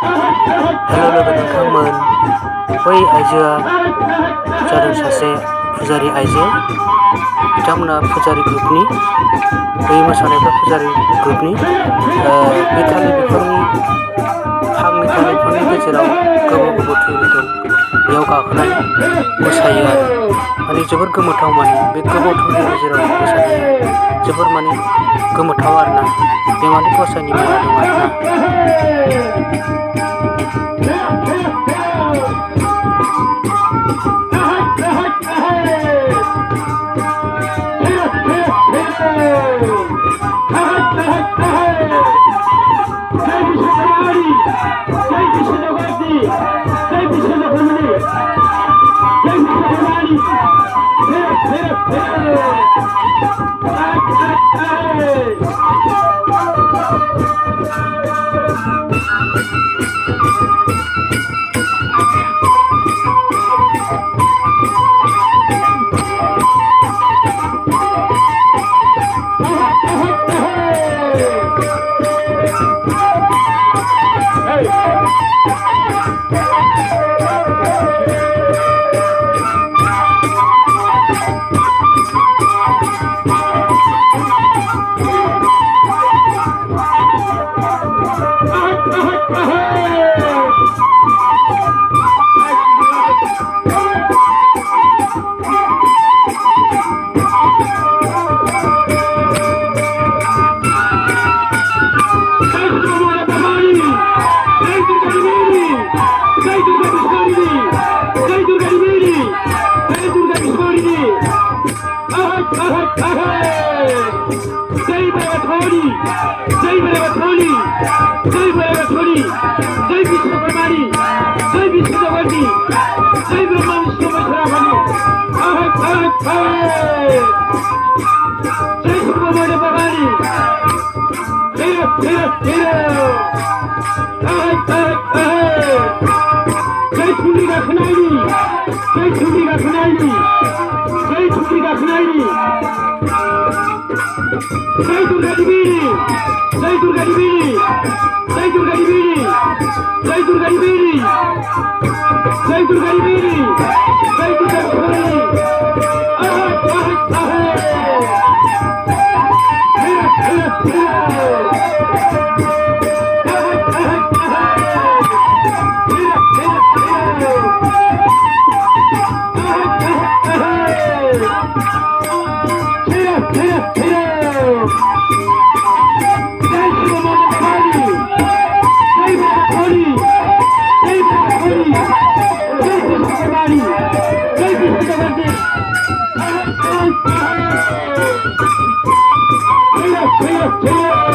Hello लोगो नोंथांमोन बै आइजोआ जादों सासे फुजारि आइजो बिथांमोना फुजारि ग्रुपनि बै मोसानायफ्रा फुजारि ग्रुपनि बे थालिर बिफांनि फांनै थालिर बिफांनि गेजेराव गोबाव गोबाव थुरि दं बेयाव गाखोनानै मोसायो आरो माने जोबोर गोमोथाव माने बे गोबाव थुरिनि गेजेराव मोसानाया जोबोर माने गोमोथाव आरोना बे माने गसाइनि मुङा दं आरोना Hey!